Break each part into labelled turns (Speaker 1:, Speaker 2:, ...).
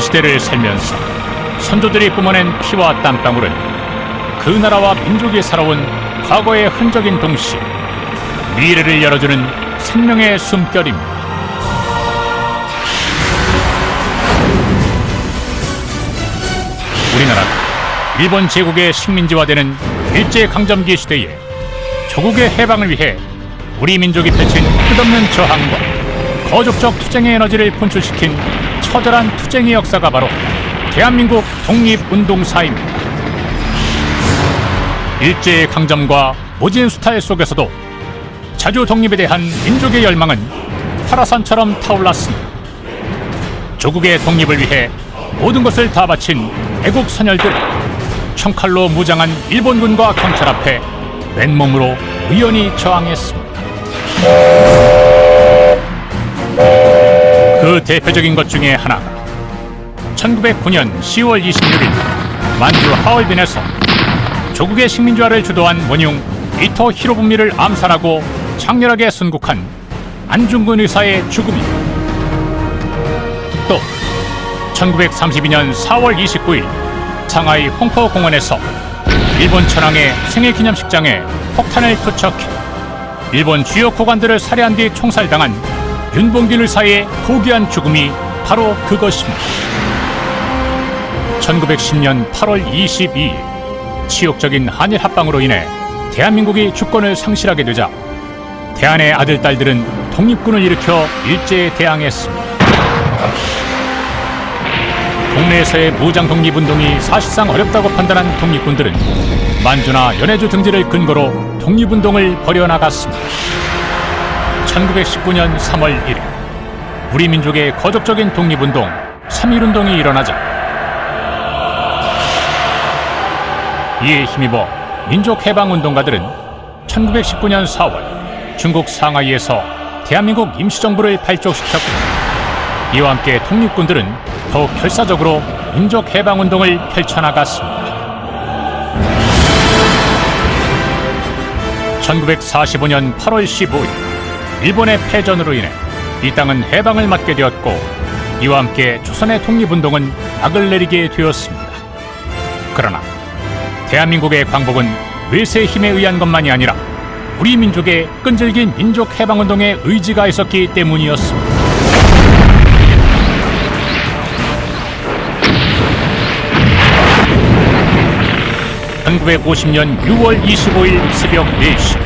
Speaker 1: 시대를 살면서 선조들이 뿜어낸 피와 땀방울은 그 나라와 민족이 살아온 과거의 흔적인 동시에 미래를 열어주는 생명의 숨결입니다. 우리나라가 일본 제국의 식민지화되는 일제강점기 시대에 조국의 해방을 위해 우리 민족이 펼친 끝없는 저항과 거족적 투쟁의 에너지를 분출시킨 처절한 투쟁의 역사가 바로 대한민국 독립운동사입니다. 일제의 강점과 모진 수탈 속에서도 자주 독립에 대한 민족의 열망은 파라산처럼 타올랐으며 조국의 독립을 위해 모든 것을 다 바친 애국 선열들은 총칼로 무장한 일본군과 경찰 앞에 맨몸으로 의연히 저항했습니다. 그 대표적인 것 중에 하나가 1909년 10월 26일 만주 하얼빈에서 조국의 식민지화를 주도한 원흉 이토 히로부미를 암살하고 장렬하게 순국한 안중근 의사의 죽음입니다. 또 1932년 4월 29일 상하이 홍포공원에서 일본 천황의 생일기념식장에 폭탄을 투척해 일본 주요 고관들을 살해한 뒤 총살당한 윤봉길 의사의 고귀한 죽음이 바로 그것입니다. 1910년 8월 22일 치욕적인 한일 합방으로 인해 대한민국이 주권을 상실하게 되자 대한의 아들, 딸들은 독립군을 일으켜 일제에 대항했습니다. 국내에서의 무장 독립운동이 사실상 어렵다고 판단한 독립군들은 만주나 연해주 등지를 근거로 독립운동을 벌여나갔습니다. 1919년 3월 1일 우리 민족의 거족적인 독립운동 3.1운동이 일어나자 이에 힘입어 민족해방운동가들은 1919년 4월 중국 상하이에서 대한민국 임시정부를 발족시켰고 이와 함께 독립군들은 더욱 결사적으로 민족해방운동을 펼쳐나갔습니다. 1945년 8월 15일 일본의 패전으로 인해 이 땅은 해방을 맞게 되었고 이와 함께 조선의 독립운동은 막을 내리게 되었습니다. 그러나 대한민국의 광복은 외세의 힘에 의한 것만이 아니라 우리 민족의 끈질긴 민족해방운동의 의지가 있었기 때문이었습니다. 1950년 6월 25일 새벽 4시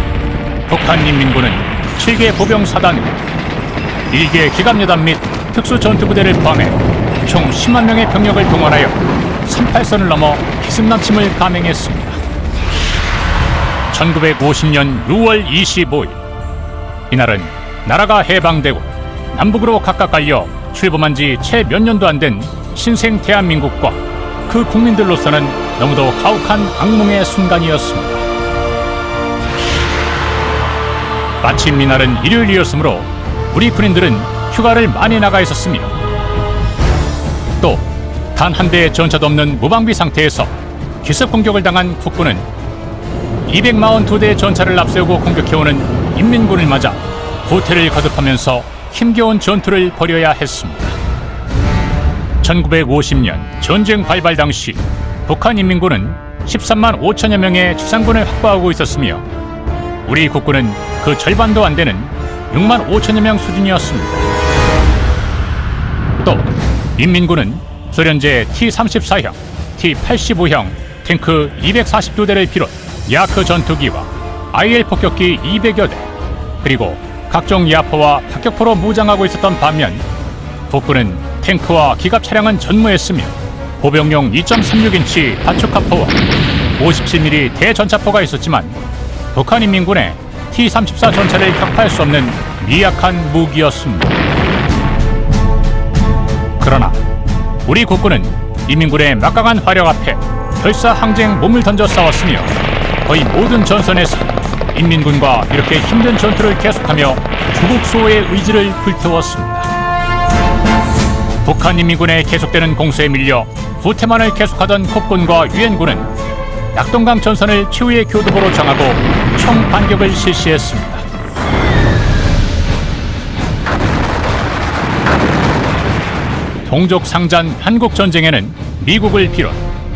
Speaker 1: 북한인민군은 7개 보병사단과 1개 기갑여단 및 특수전투부대를 포함해 총 10만 명의 병력을 동원하여 38선을 넘어 기습남침을 감행했습니다. 1950년 6월 25일 이날은 나라가 해방되고 남북으로 각각 갈려 출범한 지 채 몇 년도 안 된 신생 대한민국과 그 국민들로서는 너무도 가혹한 악몽의 순간이었습니다. 마침 이날은 일요일이었으므로 우리 군인들은 휴가를 많이 나가 있었으며 또 단 한 대의 전차도 없는 무방비 상태에서 기습 공격을 당한 국군은 242대의 전차를 앞세우고 공격해오는 인민군을 맞아 후퇴를 거듭하면서 힘겨운 전투를 벌여야 했습니다. 1950년 전쟁 발발 당시 북한 인민군은 13만 5천여 명의 지상군을 확보하고 있었으며 우리 국군은 그 절반도 안 되는 6만 5천여 명 수준이었습니다. 또 인민군은 소련제 T-34형, T-85형 탱크 242대를 비롯 야크 전투기와 IL 폭격기 200여 대 그리고 각종 야포와迫격포로 무장하고 있었던 반면 북군은 탱크와 기갑 차량은 전무했으며 보병용 2.36인치 다축카포와 57mm 대전차포가 있었지만 북한 인민군의 T-34 전차를 격파할 수 없는 미약한 무기였습니다. 그러나 우리 국군은 인민군의 막강한 화력 앞에 결사항쟁 몸을 던져 싸웠으며 거의 모든 전선에서 인민군과 이렇게 힘든 전투를 계속하며 조국 수호의 의지를 불태웠습니다. 북한 인민군의 계속되는 공세에 밀려 후퇴만을 계속하던 국군과 유엔군은 낙동강 전선을 최후의 교두보로 정하고 총반격을 실시했습니다. 동족 상잔 한국 전쟁에는 미국을 비롯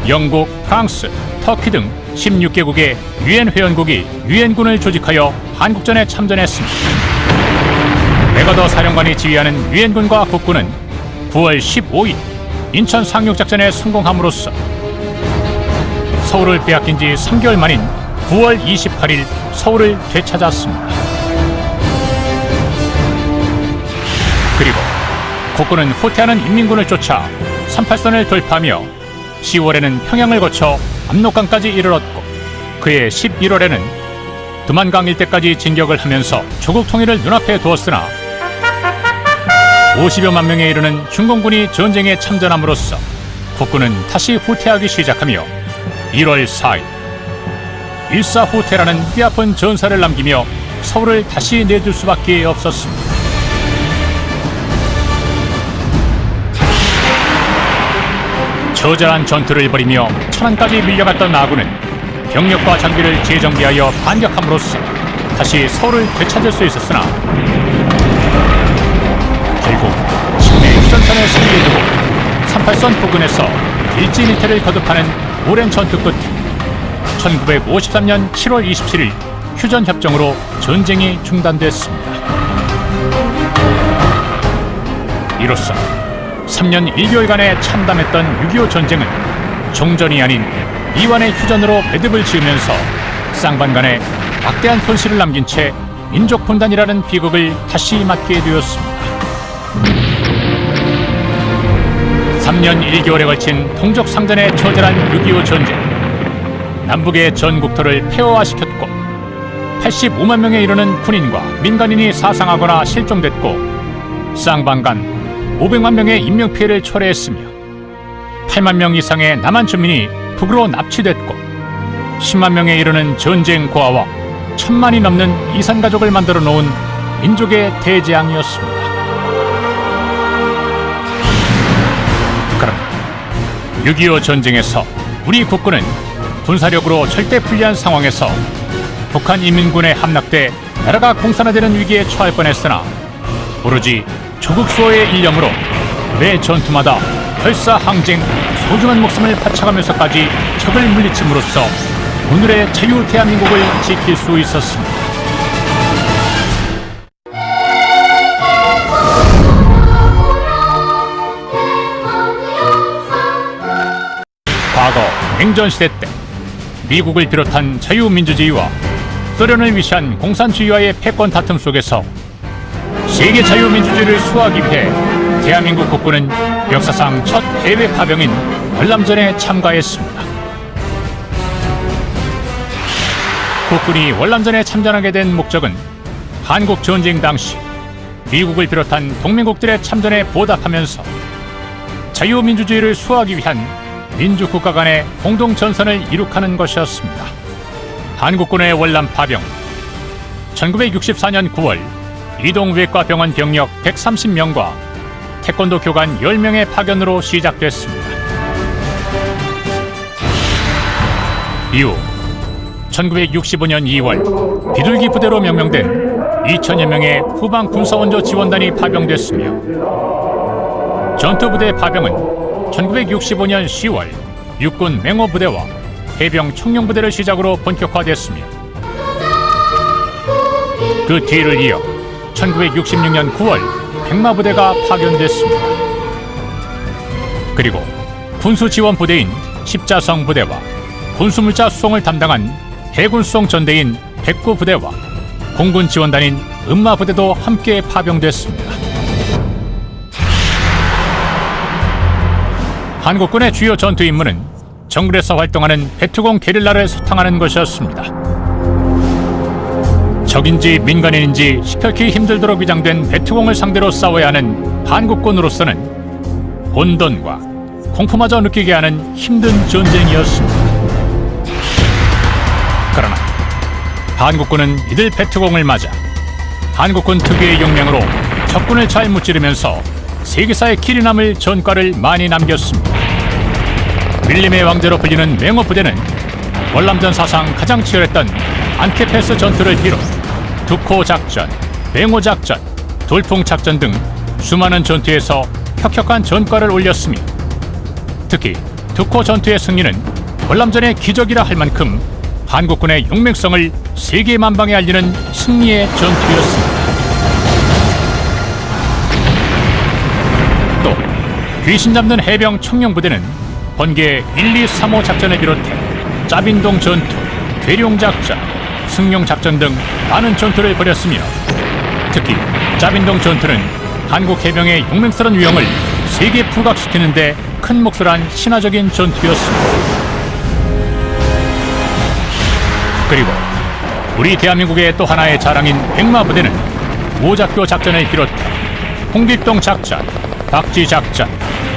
Speaker 1: 영국, 프랑스, 터키 등 16개국의 유엔 회원국이 유엔군을 조직하여 한국전에 참전했습니다. 맥어더 사령관이 지휘하는 유엔군과 국군은 9월 15일 인천 상륙작전에 성공함으로써 서울을 빼앗긴 지 3개월 만인 9월 28일 서울을 되찾았습니다. 그리고 국군은 후퇴하는 인민군을 쫓아 38선을 돌파하며 10월에는 평양을 거쳐 압록강까지 이르렀고 그해 11월에는 두만강 일대까지 진격을 하면서 조국 통일을 눈앞에 두었으나 50여만 명에 이르는 중공군이 전쟁에 참전함으로써 국군은 다시 후퇴하기 시작하며 1월 4일 일사후퇴라는 뼈아픈 전사를 남기며 서울을 다시 내줄 수밖에 없었습니다. 처절한 전투를 벌이며 천안까지 밀려갔던 아군은 병력과 장비를 재정비하여 반격함으로써 다시 서울을 되찾을 수 있었으나 결국 친내 휴전선을 승리에 두고 38선 부근에서 일진일퇴를 거듭하는 오랜 전투 끝에 1953년 7월 27일 휴전협정으로 전쟁이 중단됐습니다. 이로써 3년 1개월간의 참담했던 6.25 전쟁은 종전이 아닌 미완의 휴전으로 매듭을 지으면서 쌍방간에 막대한 손실을 남긴 채 민족 분단이라는 비극을 다시 맞게 되었습니다. 3년 1개월에 걸친 동족 상전의 처절한 6.25 전쟁. 남북의 전국토를 폐허화시켰고 85만 명에 이르는 군인과 민간인이 사상하거나 실종됐고 쌍방간 500만 명의 인명피해를 초래했으며 8만 명 이상의 남한 주민이 북으로 납치됐고 10만 명에 이르는 전쟁 고아와 1000만이 넘는 이산가족을 만들어 놓은 민족의 대재앙이었습니다. 그러나 6.25 전쟁에서 우리 국군은 군사력으로 절대 불리한 상황에서 북한 인민군에 함락돼 나라가 공산화되는 위기에 처할 뻔했으나 오로지 조국 수호의 일념으로 매 전투마다 결사항쟁 소중한 목숨을 바쳐가면서까지 적을 물리침으로써 오늘의 자유 대한민국을 지킬 수 있었습니다. 과거 냉전시대 때 미국을 비롯한 자유민주주의와 소련을 위시한 공산주의와의 패권 다툼 속에서 세계 자유민주주의를 수호하기 위해 대한민국 국군은 역사상 첫 해외 파병인 월남전에 참가했습니다. 국군이 월남전에 참전하게 된 목적은 한국 전쟁 당시 미국을 비롯한 동맹국들의 참전에 보답하면서 자유민주주의를 수호하기 위한 민주국가 간의 공동전선을 이룩하는 것이었습니다. 한국군의 월남 파병 1964년 9월 이동외과병원 병력 130명과 태권도 교관 10명의 파견으로 시작됐습니다. 이후 1965년 2월 비둘기 부대로 명명된 2000여 명의 후방 군사원조 지원단이 파병됐으며 전투부대 파병은 1965년 10월 육군 맹호부대와 해병 청룡부대를 시작으로 본격화됐으며 그 뒤를 이어 1966년 9월 백마부대가 파견됐습니다. 그리고 군수지원부대인 십자성부대와 군수물자 수송을 담당한 해군수송 전대인 백구부대와 공군지원단인 음마부대도 함께 파병됐습니다. 한국군의 주요 전투 임무는 정글에서 활동하는 베트공 게릴라를 소탕하는 것이었습니다. 적인지 민간인인지 시켜키 힘들도록 위장된 베트공을 상대로 싸워야 하는 한국군으로서는 혼돈과 공포마저 느끼게 하는 힘든 전쟁이었습니다. 그러나 한국군은 이들 베트공을 맞아 한국군 특유의 용맹으로 적군을 잘 무찌르면서 세계사의 길이 남을 전과를 많이 남겼습니다. 밀림의 왕자로 불리는 맹호부대는 월남전 사상 가장 치열했던 안케패스 전투를 비롯 두코 작전, 맹호 작전, 돌풍 작전 등 수많은 전투에서 혁혁한 전과를 올렸으며 특히 득호 전투의 승리는 월남전의 기적이라 할 만큼 한국군의 용맹성을 세계 만방에 알리는 승리의 전투였습니다. 또 귀신 잡는 해병 청룡부대는 번개 1, 2, 3호 작전을 비롯해 짜빈동 전투, 괴룡작전, 승룡작전 등 많은 전투를 벌였으며 특히 짜빈동 전투는 한국 해병의 용맹스러운 위엄을 세계 부각시키는 데 큰 몫을 한 신화적인 전투였습니다. 그리고 우리 대한민국의 또 하나의 자랑인 백마부대는 오작교 작전을 비롯해 홍길동 작전, 박쥐 작전,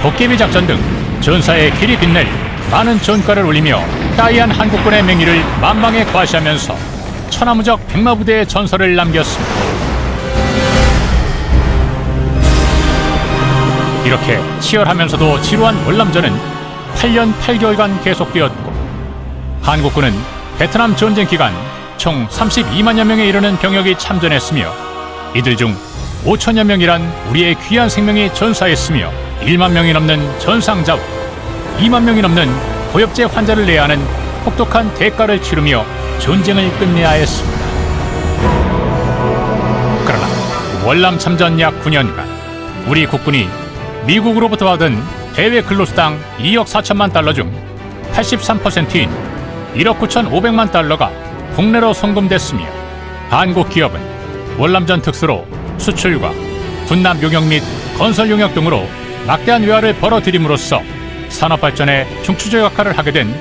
Speaker 1: 도깨비 작전 등 전사의 길이 빛낼 많은 전과를 올리며 따이한 한국군의 명예를 만방에 과시하면서 천하무적 백마부대의 전설을 남겼습니다. 이렇게 치열하면서도 지루한 월남전은 8년 8개월간 계속되었고 한국군은 베트남 전쟁 기간 총 32만여 명에 이르는 병력이 참전했으며 이들 중 5천여 명이란 우리의 귀한 생명이 전사했으며 1만 명이 넘는 전상자와 2만 명이 넘는 고엽제 환자를 내야 하는 혹독한 대가를 치르며 전쟁을 끝내야 했습니다. 그러나 월남 참전 약 9년간 우리 국군이 미국으로부터 받은 대외 근로수당 2억 4천만 달러 중 83%인 1억 9,500만 달러가 국내로 송금됐으며 한국 기업은 월남전 특수로 수출과 군납 용역 및 건설 용역 등으로 막대한 외화를 벌어들임으로써 산업발전에 중추적 역할을 하게 된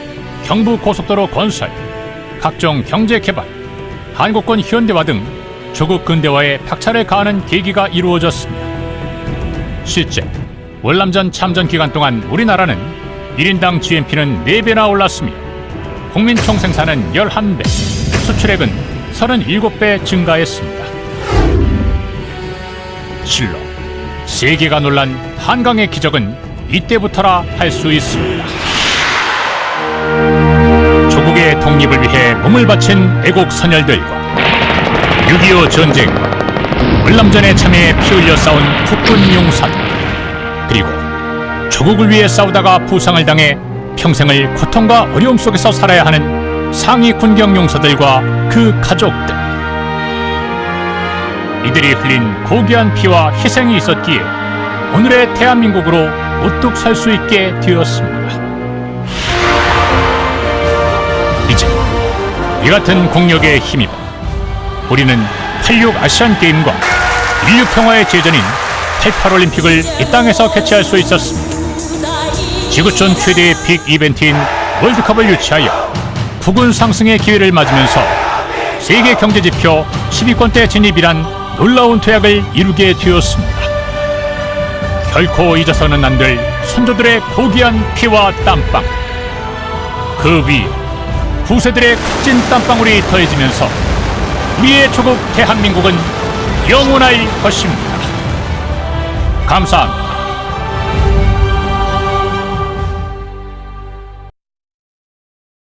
Speaker 1: 경부고속도로 건설, 각종 경제개발, 한국군 현대화 등 조국 근대화에 박차를 가하는 계기가 이루어졌습니다. 실제 월남전 참전 기간 동안 우리나라는 1인당 GNP는 4배나 올랐으며 국민 총생산은 11배, 수출액은 37배 증가했습니다. 실로 세계가 놀란 한강의 기적은 이때부터라 할 수 있습니다. 조국의 독립을 위해 몸을 바친 애국 선열들과 6.25 전쟁과 월남전에 참여해 피 흘려 싸운 국군 용사들 그리고 조국을 위해 싸우다가 부상을 당해 평생을 고통과 어려움 속에서 살아야 하는 상위 군경 용사들과 그 가족들 이들이 흘린 고귀한 피와 희생이 있었기에 오늘의 대한민국으로 우뚝 설 수 있게 되었습니다. 이제 이 같은 공력에 힘입어 우리는 86 아시안게임과 인류 평화의 제전인 88올림픽을 이 땅에서 개최할 수 있었습니다. 지구촌 최대의 빅 이벤트인 월드컵을 유치하여 국운 상승의 기회를 맞으면서 세계 경제지표 10위권대 진입이란 놀라운 도약을 이루게 되었습니다. 결코 잊어서는 안 될 선조들의 고귀한 피와 땀방 그 위에 후세들의 값진 땀방울이 더해지면서 우리의 조국 대한민국은 영원할 것입니다. 감사합니다.